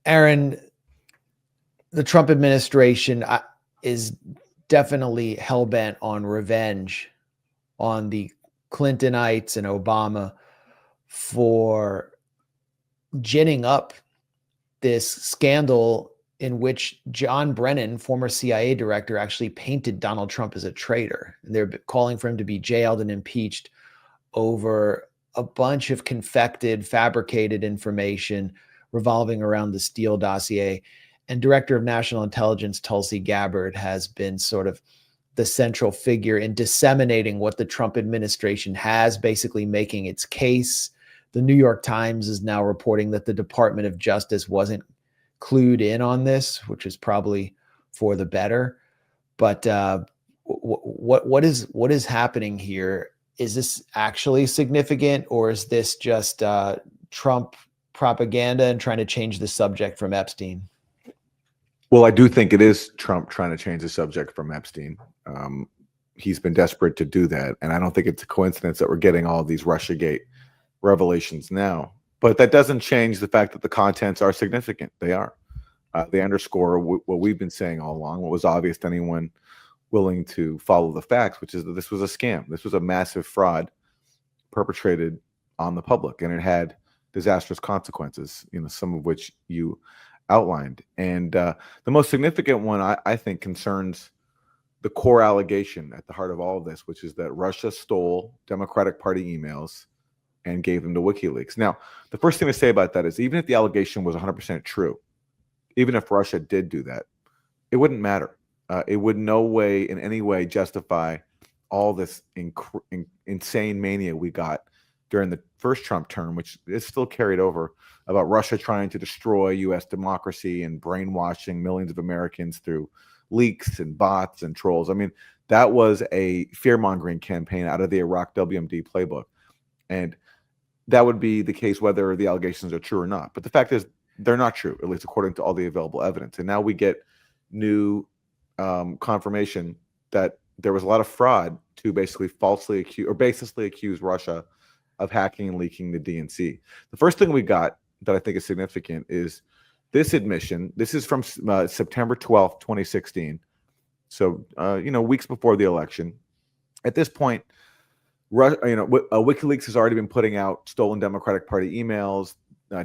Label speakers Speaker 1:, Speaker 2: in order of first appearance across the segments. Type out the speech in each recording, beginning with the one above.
Speaker 1: Aaron, the Trump administration is definitely hell-bent on revenge on the Clintonites and Obama for ginning up this scandal in which John Brennan, former CIA director, actually painted Donald Trump as a traitor. And they're calling for him to be jailed and impeached over a bunch of confected, fabricated information revolving around the Steele dossier. And Director of National Intelligence Tulsi Gabbard has been sort of the central figure in disseminating what the Trump administration has, basically making its case. The New York Times is now reporting that the Department of Justice wasn't clued in on this, which is probably for the better. But what is happening here? Is this actually significant, or is this just Trump propaganda and trying to change the subject from Epstein?
Speaker 2: Well, I do think it is Trump trying to change the subject from Epstein. He's been desperate to do that, and I don't think it's a coincidence that we're getting all these Russiagate revelations now. But that doesn't change the fact that the contents are significant. They are. They underscore what we've been saying all along, what was obvious to anyone willing to follow the facts, which is that this was a scam. This was a massive fraud perpetrated on the public, and it had disastrous consequences, some of which you outlined. And the most significant one, I think, concerns the core allegation at the heart of all of this, which is that Russia stole Democratic Party emails and gave them to WikiLeaks. Now, the first thing to say about that is even if the allegation was 100% true, even if Russia did do that, it wouldn't matter. It would in any way justify all this insane mania we got during the first Trump term, which is still carried over, about Russia trying to destroy U.S. democracy and brainwashing millions of Americans through leaks and bots and trolls. I mean, that was a fear-mongering campaign out of the Iraq WMD playbook. And that would be the case whether the allegations are true or not. But the fact is, they're not true, at least according to all the available evidence. And now we get new confirmation that there was a lot of fraud to basically falsely accuse or baselessly accuse Russia of hacking and leaking the DNC. The first thing we got that I think is significant is this admission. This is from September 12th, 2016. So, weeks before the election. At this point, WikiLeaks has already been putting out stolen Democratic Party emails.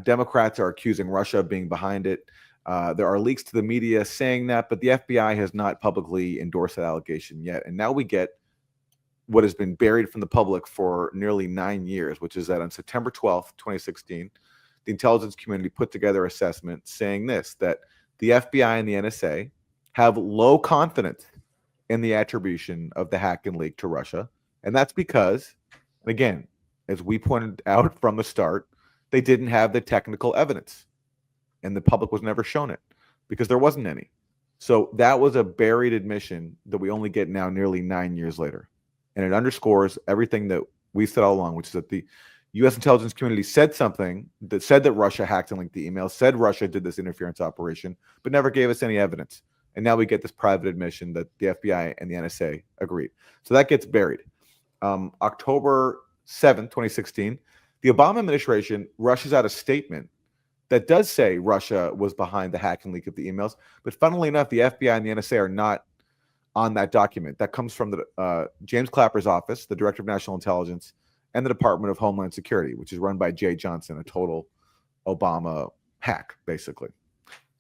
Speaker 2: Democrats are accusing Russia of being behind it. There are leaks to the media saying that, but the FBI has not publicly endorsed that allegation yet. And now we get what has been buried from the public for nearly 9 years, which is that on September 12th, 2016, the intelligence community put together an assessment saying that the FBI and the NSA have low confidence in the attribution of the hack and leak to Russia. And that's because, again, as we pointed out from the start, they didn't have the technical evidence. And the public was never shown it because there wasn't any. So that was a buried admission that we only get now nearly 9 years later. And it underscores everything that we said all along, which is that the U.S. intelligence community said something that said that Russia hacked and linked the email, said Russia did this interference operation, but never gave us any evidence. And now we get this private admission that the FBI and the NSA agreed. So that gets buried. October 7th, 2016, the Obama administration rushes out a statement that does say Russia was behind the hack and leak of the emails. But funnily enough, the FBI and the NSA are not on that document. That comes from the James Clapper's office, the Director of National Intelligence, and the Department of Homeland Security, which is run by Jay Johnson, a total Obama hack, basically.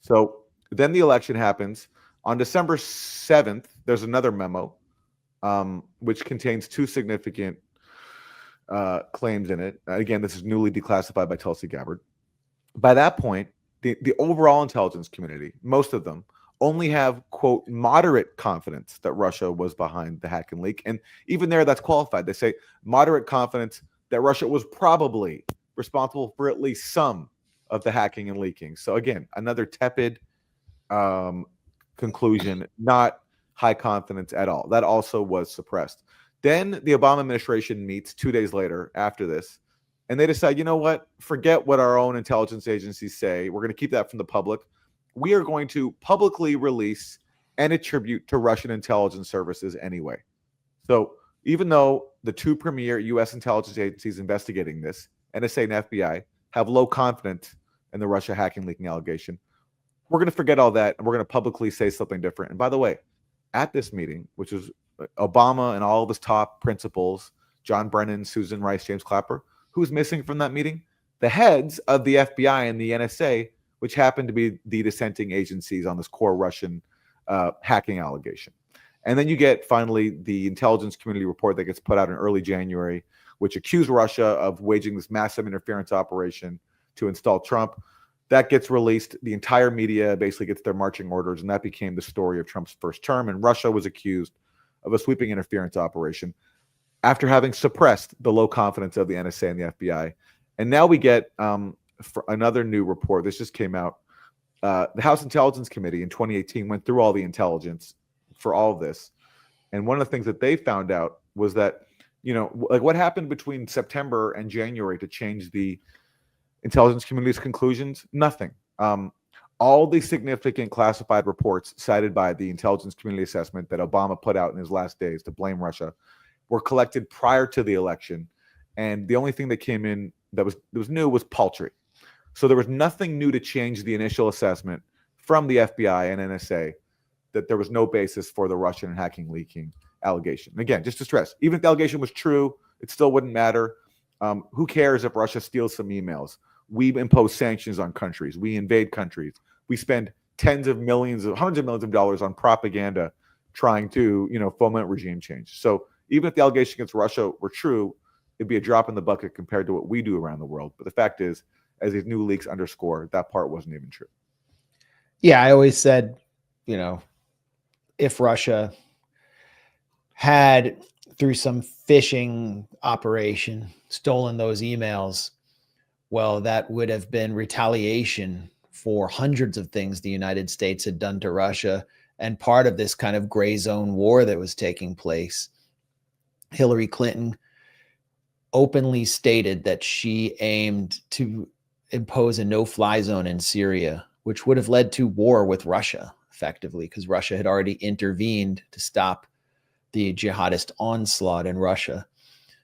Speaker 2: So then the election happens. On December 7th, there's another memo, which contains two significant claims in it. Again, this is newly declassified by Tulsi Gabbard. By that point, the overall intelligence community, most of them, only have, quote, moderate confidence that Russia was behind the hack and leak. And even there, that's qualified. They say moderate confidence that Russia was probably responsible for at least some of the hacking and leaking. So again, another tepid conclusion, not high confidence at all. That also was suppressed. Then the Obama administration meets 2 days later after this, and they decide, you know what, forget what our own intelligence agencies say. We're going to keep that from the public. We are going to publicly release and attribute to Russian intelligence services anyway. So even though the two premier U.S. intelligence agencies investigating this, NSA and FBI, have low confidence and the Russia hacking leaking allegation. We're going to forget all that, and we're going to publicly say something different. And by the way, at this meeting, which was Obama and all of his top principals, John Brennan, Susan Rice, James Clapper, who's missing from that meeting? The heads of the FBI and the NSA, which happen to be the dissenting agencies on this core Russian hacking allegation. And then you get, finally, the intelligence community report that gets put out in early January, which accused Russia of waging this massive interference operation to install Trump. That gets released. The entire media basically gets their marching orders, and that became the story of Trump's first term. And Russia was accused of a sweeping interference operation after having suppressed the low confidence of the NSA and the FBI. And now we get for another new report. This just came out. The House Intelligence Committee in 2018 went through all the intelligence for all of this. And one of the things that they found out was that, like what happened between September and January to change the intelligence community's conclusions? Nothing. All the significant classified reports cited by the intelligence community assessment that Obama put out in his last days to blame Russia were collected prior to the election. And the only thing that came in that was new was paltry. So there was nothing new to change the initial assessment from the FBI and NSA that there was no basis for the Russian and hacking leaking allegation. And again, just to stress, even if the allegation was true, it still wouldn't matter. Who cares if Russia steals some emails? We impose sanctions on countries. We invade countries. We spend hundreds of millions of dollars on propaganda trying to, foment regime change. So even if the allegation against Russia were true, it'd be a drop in the bucket compared to what we do around the world. But the fact is, as these new leaks underscore, that part wasn't even true.
Speaker 1: Yeah, I always said, if Russia had, through some phishing operation, stolen those emails, well, that would have been retaliation for hundreds of things the United States had done to Russia, and part of this kind of gray zone war that was taking place. Hillary Clinton openly stated that she aimed to impose a no-fly zone in Syria, which would have led to war with Russia, effectively, because Russia had already intervened to stop the jihadist onslaught in Russia.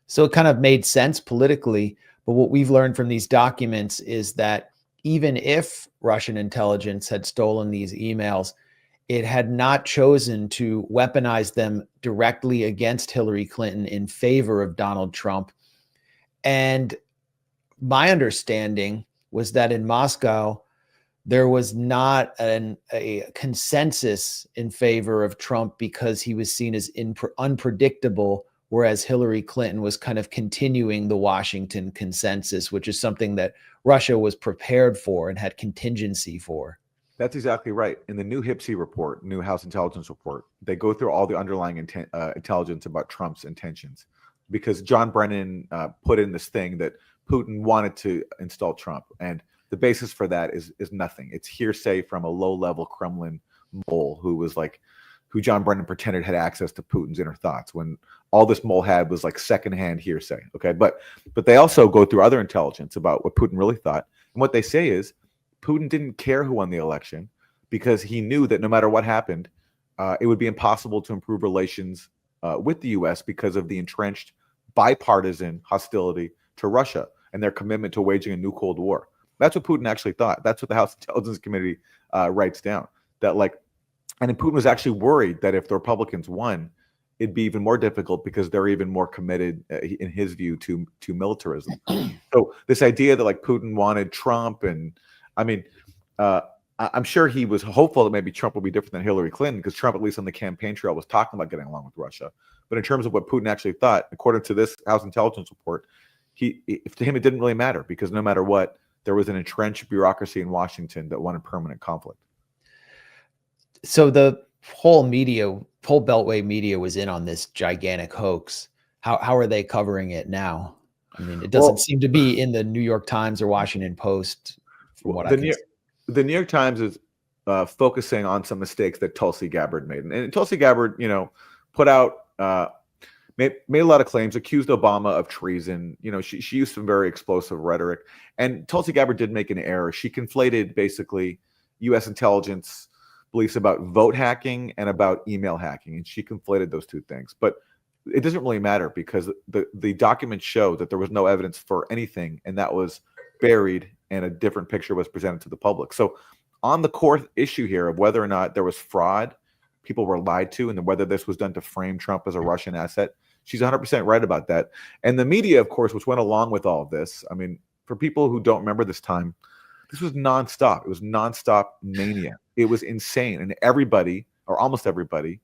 Speaker 1: So it kind of made sense politically. But what we've learned from these documents is that even if Russian intelligence had stolen these emails, it had not chosen to weaponize them directly against Hillary Clinton in favor of Donald Trump. And my understanding was that in Moscow, there was not a consensus in favor of Trump because he was seen as unpredictable, whereas Hillary Clinton was kind of continuing the Washington consensus, which is something that Russia was prepared for and had contingency for.
Speaker 2: That's exactly right. In the new HIPSI report, new House Intelligence report, they go through all the underlying intelligence about Trump's intentions, because John Brennan put in this thing that Putin wanted to install Trump. And the basis for that is nothing. It's hearsay from a low-level Kremlin mole who John Brennan pretended had access to Putin's inner thoughts, when all this mole had was like secondhand hearsay. Okay, but they also go through other intelligence about what Putin really thought. And what they say is Putin didn't care who won the election because he knew that no matter what happened, it would be impossible to improve relations with the U.S. because of the entrenched bipartisan hostility to Russia and their commitment to waging a new Cold War. That's what Putin actually thought. That's what the House Intelligence Committee writes down. And Putin was actually worried that if the Republicans won, it'd be even more difficult because they're even more committed, in his view, to militarism. So this idea that Putin wanted Trump, and I'm sure he was hopeful that maybe Trump would be different than Hillary Clinton, because Trump, at least on the campaign trail, was talking about getting along with Russia. But in terms of what Putin actually thought, according to this House Intelligence report, to him it didn't really matter, because no matter what, there was an entrenched bureaucracy in Washington that wanted permanent conflict.
Speaker 1: So the whole Beltway media was in on this gigantic hoax. How are they covering it now? I mean, it doesn't seem to be in the New York Times or Washington Post, from what I can see.
Speaker 2: The New York Times is focusing on some mistakes that Tulsi Gabbard made. And Tulsi Gabbard, put out, made a lot of claims, accused Obama of treason. She used some very explosive rhetoric. And Tulsi Gabbard did make an error. She conflated basically U.S. intelligence beliefs about vote hacking and about email hacking. And she conflated those two things. But it doesn't really matter, because the documents show that there was no evidence for anything, and that was buried and a different picture was presented to the public. So on the core issue here of whether or not there was fraud, people were lied to, and then whether this was done to frame Trump as a Russian asset, she's 100% right about that. And the media, of course, which went along with all of this, I mean, for people who don't remember this time, this was nonstop. It was nonstop mania. It was insane. And everybody, or almost everybody,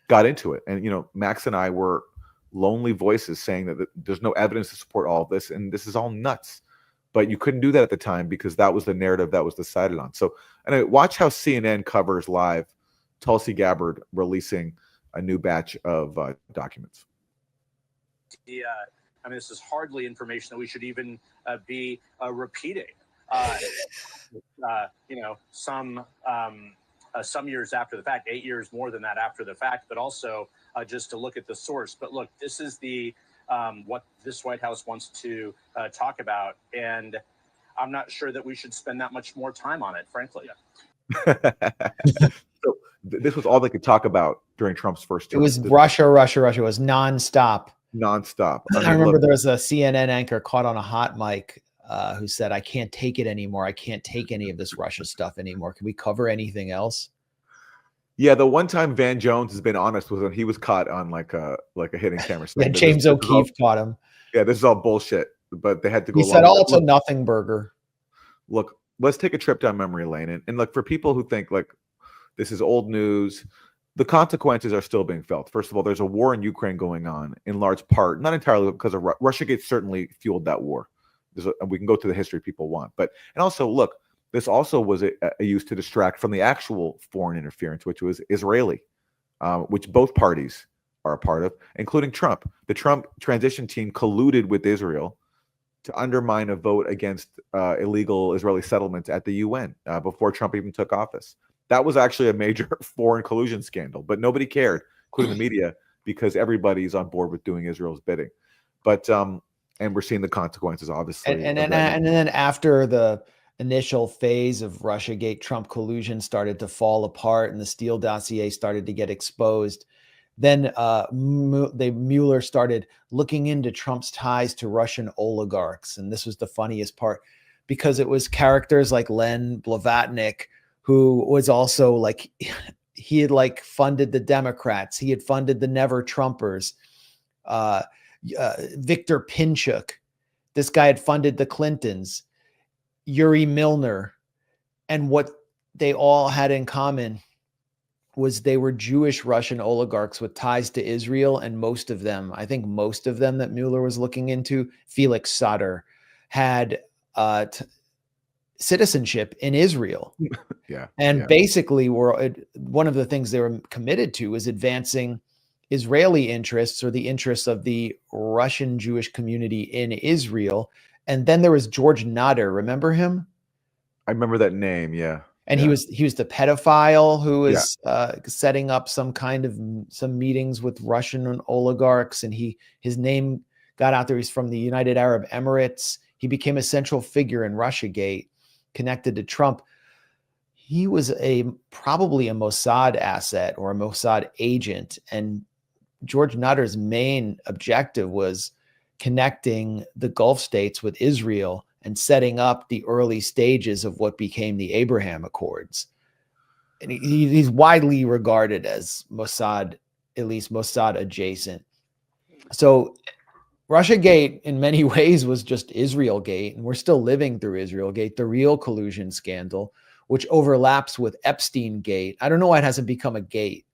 Speaker 2: got into it. And, you know, Max and I were lonely voices saying that there's no evidence to support all of this, and this is all nuts. But you couldn't do that at the time because that was the narrative that was decided on. So, and watch how CNN covers live Tulsi Gabbard releasing a new batch of documents.
Speaker 3: I mean, this is hardly information that we should even be repeating. You know, some years after the fact, 8 years more than that after the fact, but also just to look at the source. But look, this is the what this White House wants to talk about, and I'm not sure that we should spend that much more time on it, frankly.
Speaker 2: So this was all they could talk about during Trump's first term.
Speaker 1: It was Russia. It was nonstop.
Speaker 2: Nonstop.
Speaker 1: I remember there was a CNN anchor caught on a hot mic who said, "I can't take it anymore. I can't take any of this Russia stuff anymore. Can we cover anything else?"
Speaker 2: Yeah, the one time Van Jones has been honest was when he was caught on like a hidden camera.
Speaker 1: Yeah, James O'Keefe caught him.
Speaker 2: Yeah, this is all bullshit. But they had to go.
Speaker 1: He said, "Oh, it's a nothing burger."
Speaker 2: Look, let's take a trip down memory lane, and look, for people who think like this is old news, the consequences are still being felt. First of all, there's a war in Ukraine going on, in large part, not entirely because of Russiagate certainly fueled that war. We can go to the history people want, and also look, this also was a use to distract from the actual foreign interference, which was Israeli, which both parties are a part of, including Trump. The Trump transition team colluded with Israel to undermine a vote against illegal Israeli settlements at the UN before Trump even took office. That was actually a major foreign collusion scandal, but nobody cared, including the media, because everybody's on board with doing Israel's bidding. But and we're seeing the consequences, obviously.
Speaker 1: And then after the initial phase of Russiagate, Trump collusion started to fall apart, and the Steele Dossier started to get exposed. Then Mueller started looking into Trump's ties to Russian oligarchs, and this was the funniest part because it was characters like Len Blavatnik, who was also like, he had like funded the Democrats. He had funded the Never Trumpers. Victor Pinchuk, this guy had funded the Clintons. Yuri Milner. And what they all had in common was they were Jewish Russian oligarchs with ties to Israel. And most of them, I think most of them that Mueller was looking into, Felix Sater, had citizenship in Israel. Basically one of the things they were committed to was advancing Israeli interests or the interests of the Russian Jewish community in Israel. And then there was George Nader. Remember him?
Speaker 2: I remember that name. Yeah.
Speaker 1: And he was the pedophile who was setting up some meetings with Russian oligarchs. And his name got out there. He's from the United Arab Emirates. He became a central figure in Russiagate, connected to Trump. He was probably a Mossad asset or a Mossad agent. And George Nader's main objective was connecting the Gulf states with Israel and setting up the early stages of what became the Abraham Accords. And he's widely regarded as Mossad, at least Mossad adjacent. So Russiagate in many ways was just Israelgate, and we're still living through Israelgate, the real collusion scandal, which overlaps with Epstein Gate. I don't know why it hasn't become a gate.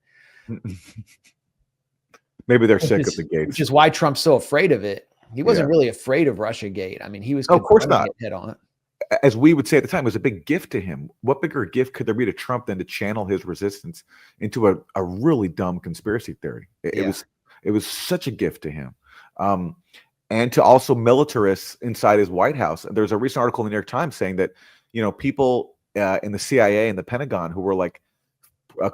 Speaker 2: Maybe they're sick of the gates.
Speaker 1: Which is why Trump's so afraid of it. He wasn't really afraid of Russiagate. I mean, he was
Speaker 2: of course not
Speaker 1: hit on it.
Speaker 2: As we would say at the time, it was a big gift to him. What bigger gift could there be to Trump than to channel his resistance into a really dumb conspiracy theory? It was such a gift to him. And to also militarists inside his White House. There's a recent article in the New York Times saying that, you know, people in the CIA and the Pentagon who were like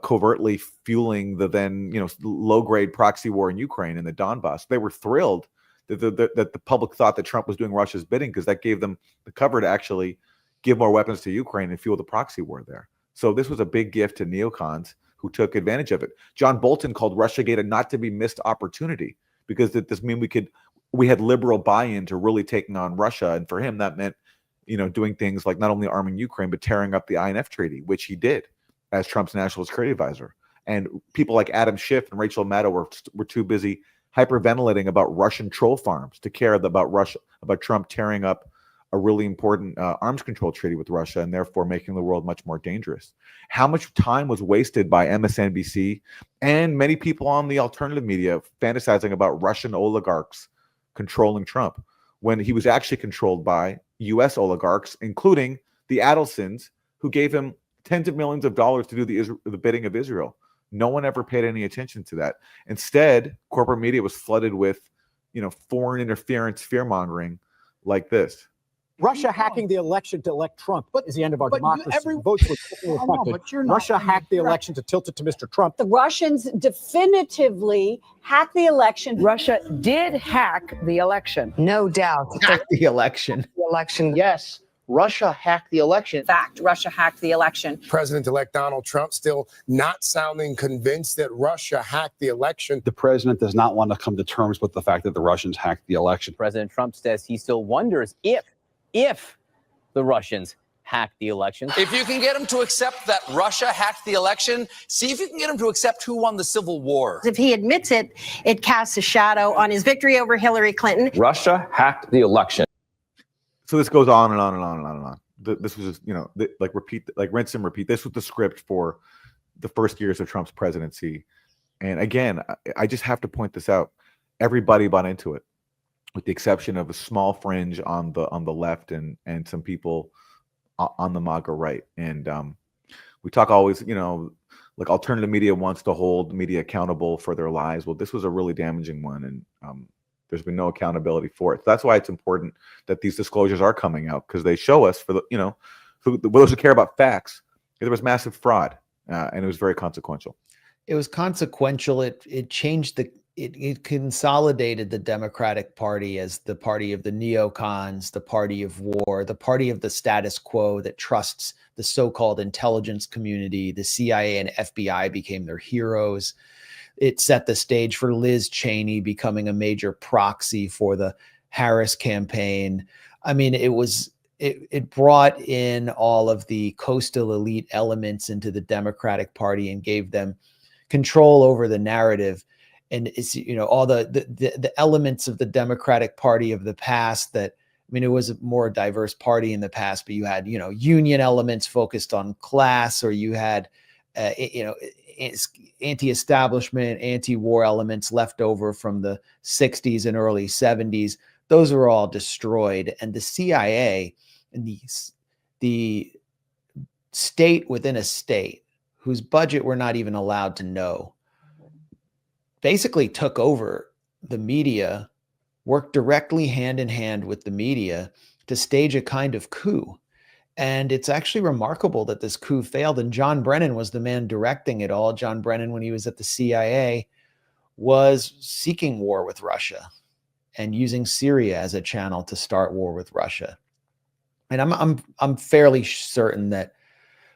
Speaker 2: covertly fueling the then, you know, low-grade proxy war in Ukraine and the Donbass, they were thrilled that the public thought that Trump was doing Russia's bidding because that gave them the cover to actually give more weapons to Ukraine and fuel the proxy war there. So this was a big gift to neocons who took advantage of it. John Bolton called Russiagate a not to be missed opportunity because this mean we had liberal buy-in to really taking on Russia, and for him that meant doing things like not only arming Ukraine, but tearing up the INF treaty, which he did as Trump's national security advisor. And people like Adam Schiff and Rachel Maddow were too busy hyperventilating about Russian troll farms to care about Trump tearing up a really important arms control treaty with Russia and therefore making the world much more dangerous. How much time was wasted by MSNBC and many people on the alternative media fantasizing about Russian oligarchs controlling Trump when he was actually controlled by U.S. oligarchs, including the Adelsons, who gave him tens of millions of dollars to do the bidding of Israel. No one ever paid any attention to that. Instead, corporate media was flooded with, foreign interference, fear-mongering like this.
Speaker 4: Russia hacking the election to elect Trump is the end of our democracy. Votes were affected. Russia hacked the election to tilt it to Mr. Trump.
Speaker 5: The Russians definitively hacked the election.
Speaker 6: Russia did hack the election.
Speaker 7: No doubt.
Speaker 1: Hack the election.
Speaker 7: The election.
Speaker 8: Yes, Russia hacked the election.
Speaker 5: Fact, Russia hacked the election.
Speaker 9: President-elect Donald Trump still not sounding convinced that Russia hacked the election.
Speaker 10: The president does not want to come to terms with the fact that the Russians hacked the election.
Speaker 11: President Trump says he still wonders if the Russians hacked the election.
Speaker 12: If you can get him to accept that Russia hacked the election, see if you can get him to accept who won the Civil War.
Speaker 7: If he admits it, it casts a shadow on his victory over Hillary Clinton.
Speaker 11: Russia hacked the election.
Speaker 2: So this goes on and on and on and on and on. This was just, like rinse and repeat. This was the script for the first years of Trump's presidency. And again, I just have to point this out. Everybody bought into it, with the exception of a small fringe on the left and some people on the MAGA right. And we talk always, like alternative media wants to hold media accountable for their lies. Well, this was a really damaging one, and there's been no accountability for it. So that's why it's important that these disclosures are coming out, because they show us, for those who care about facts, there was massive fraud, and it was very consequential.
Speaker 1: It was consequential. It changed it consolidated the Democratic Party as the party of the neocons, the party of war, the party of the status quo that trusts the so-called intelligence community. The CIA and FBI became their heroes. It set the stage for Liz Cheney becoming a major proxy for the Harris campaign. I mean, it brought in all of the coastal elite elements into the Democratic Party and gave them control over the narrative. And it's, all the elements of the Democratic Party of the past that, it was a more diverse party in the past, but you had, union elements focused on class, or you had, anti-establishment, anti-war elements left over from the 60s and early 70s. Those were all destroyed. And the CIA and the state within a state whose budget we're not even allowed to know basically took over the media, worked directly hand in hand with the media to stage a kind of coup. And it's actually remarkable that this coup failed. And John Brennan was the man directing it all. John Brennan, when he was at the CIA, was seeking war with Russia and using Syria as a channel to start war with Russia. And I'm fairly certain that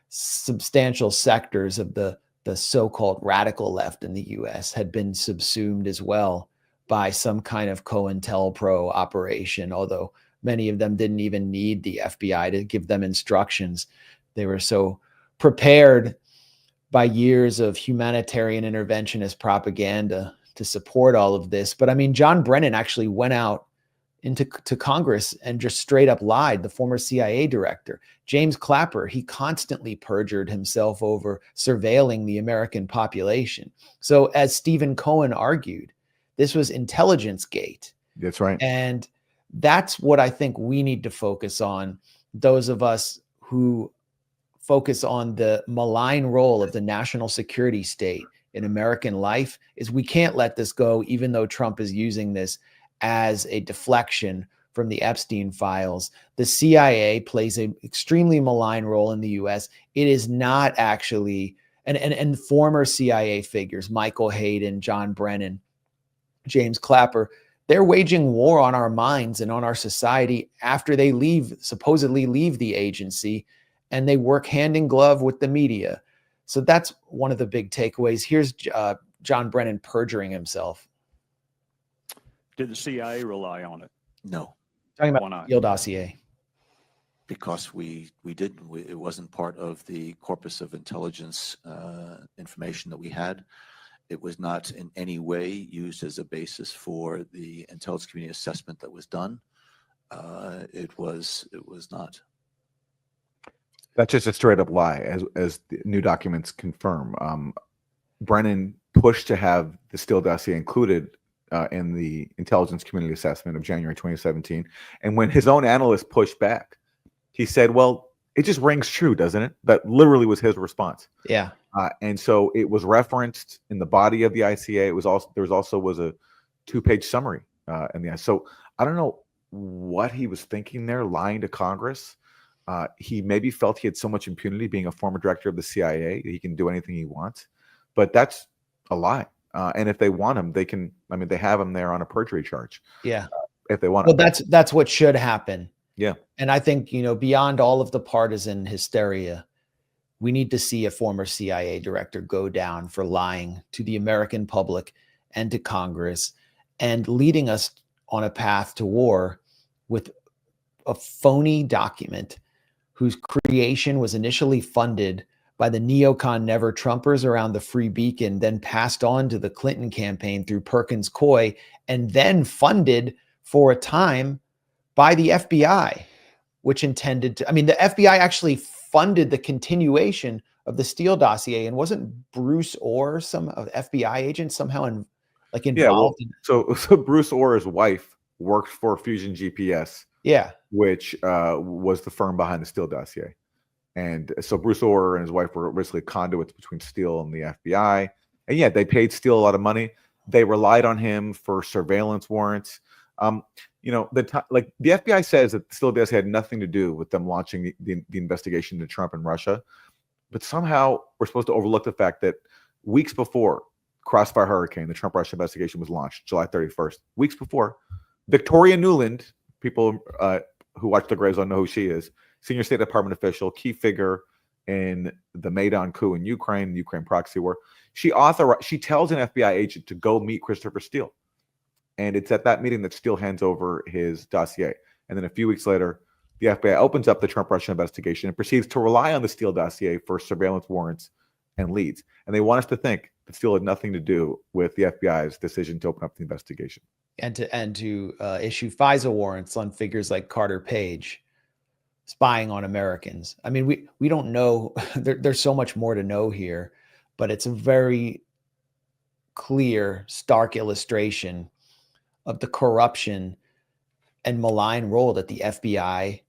Speaker 1: substantial sectors of the so-called radical left in the U.S. had been subsumed as well by some kind of COINTELPRO operation, although many of them didn't even need the FBI to give them instructions. They were so prepared by years of humanitarian interventionist propaganda to support all of this. But John Brennan actually went out to Congress and just straight up lied, the former CIA director. James Clapper, he constantly perjured himself over surveilling the American population. So as Stephen Cohen argued, this was intelligence gate.
Speaker 2: That's right.
Speaker 1: And that's what I think we need to focus on. Those of us who focus on the malign role of the national security state in American life is we can't let this go, even though Trump is using this as a deflection from the Epstein files. The CIA plays an extremely malign role in the US. It is not actually, and former CIA figures, Michael Hayden, John Brennan, James Clapper, they're waging war on our minds and on our society after they supposedly leave the agency, and they work hand in glove with the media. So that's one of the big takeaways. Here's John Brennan perjuring himself.
Speaker 13: Did the CIA rely on it?
Speaker 12: No.
Speaker 1: Talking about Steele Dossier.
Speaker 13: because it wasn't part of the corpus of intelligence information that we had. It was not in any way used as a basis for the intelligence community assessment that was done. It was not.
Speaker 2: That's just a straight up lie, as the new documents confirm. Brennan pushed to have the Steele Dossier included in the intelligence community assessment of January 2017. And when his own analyst pushed back, he said, well, it just rings true, doesn't it? That literally was his response.
Speaker 1: Yeah.
Speaker 2: And so it was referenced in the body of the ICA. It was also there was a 2-page summary in the. So I don't know what he was thinking there, lying to Congress. He maybe felt he had so much impunity being a former director of the CIA, he can do anything he wants. But that's a lie. And if they want him, they can. I mean, they have him there on a perjury charge.
Speaker 1: Yeah.
Speaker 2: If they want
Speaker 1: well,
Speaker 2: him.
Speaker 1: that's what should happen.
Speaker 2: Yeah.
Speaker 1: And I think, beyond all of the partisan hysteria, we need to see a former CIA director go down for lying to the American public and to Congress and leading us on a path to war with a phony document whose creation was initially funded by the Neocon Never Trumpers around the Free Beacon, then passed on to the Clinton campaign through Perkins Coie, and then funded for a time by the FBI, which intended to, the FBI actually funded the continuation of the Steele Dossier, and wasn't Bruce Orr, some FBI agent, somehow involved?
Speaker 2: Yeah, so Bruce Orr's wife worked for Fusion GPS, which was the firm behind the Steele Dossier. And so Bruce Orr and his wife were basically conduits between Steele and the FBI. And yeah, they paid Steele a lot of money. They relied on him for surveillance warrants. The FBI says that Steele Dossier had nothing to do with them launching the investigation into Trump and Russia. But somehow we're supposed to overlook the fact that weeks before Crossfire Hurricane, the Trump-Russia investigation was launched, July 31st, weeks before, Victoria Nuland, people who watch the Grayzone know who she is, senior State Department official, key figure in the Maidan coup in Ukraine, the Ukraine proxy war. She tells an FBI agent to go meet Christopher Steele. And it's at that meeting that Steele hands over his dossier. And then a few weeks later, the FBI opens up the Trump-Russia investigation and proceeds to rely on the Steele dossier for surveillance warrants and leads. And they want us to think that Steele had nothing to do with the FBI's decision to open up the investigation.
Speaker 1: And to issue FISA warrants on figures like Carter Page spying on Americans. We don't know. There's so much more to know here, but it's a very clear, stark illustration of the corruption and malign role that the FBI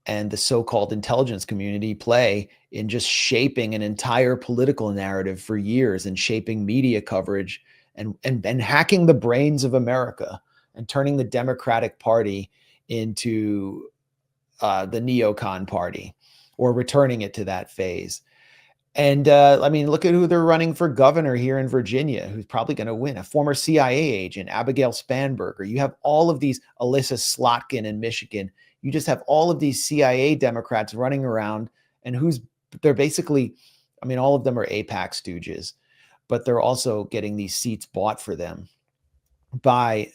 Speaker 1: and the so-called intelligence community play in just shaping an entire political narrative for years, and shaping media coverage and hacking the brains of America and turning the Democratic Party into the Neocon party, or returning it to that phase. And look at who they're running for governor here in Virginia, who's probably going to win, a former CIA agent, Abigail Spanberger. You have all of these, Alyssa Slotkin in Michigan. You just have all of these CIA Democrats running around, and they're basically, all of them are AIPAC stooges, but they're also getting these seats bought for them by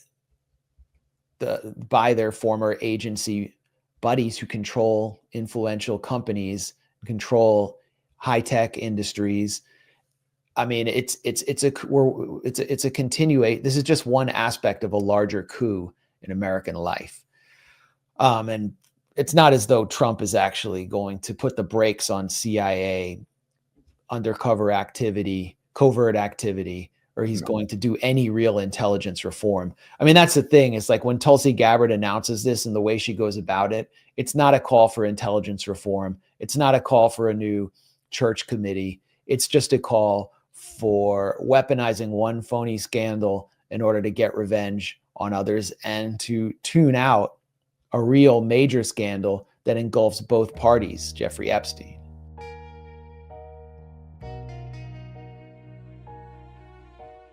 Speaker 1: their former agency buddies who control influential companies, control high-tech industries. It's a continuation. This is just one aspect of a larger coup in American life. And it's not as though Trump is actually going to put the brakes on CIA undercover activity, covert activity, or he's going to do any real intelligence reform. That's the thing. It's like when Tulsi Gabbard announces this and the way she goes about it, it's not a call for intelligence reform. It's not a call for a new church committee. It's just a call for weaponizing one phony scandal in order to get revenge on others, and to tune out a real major scandal that engulfs both parties, Jeffrey Epstein.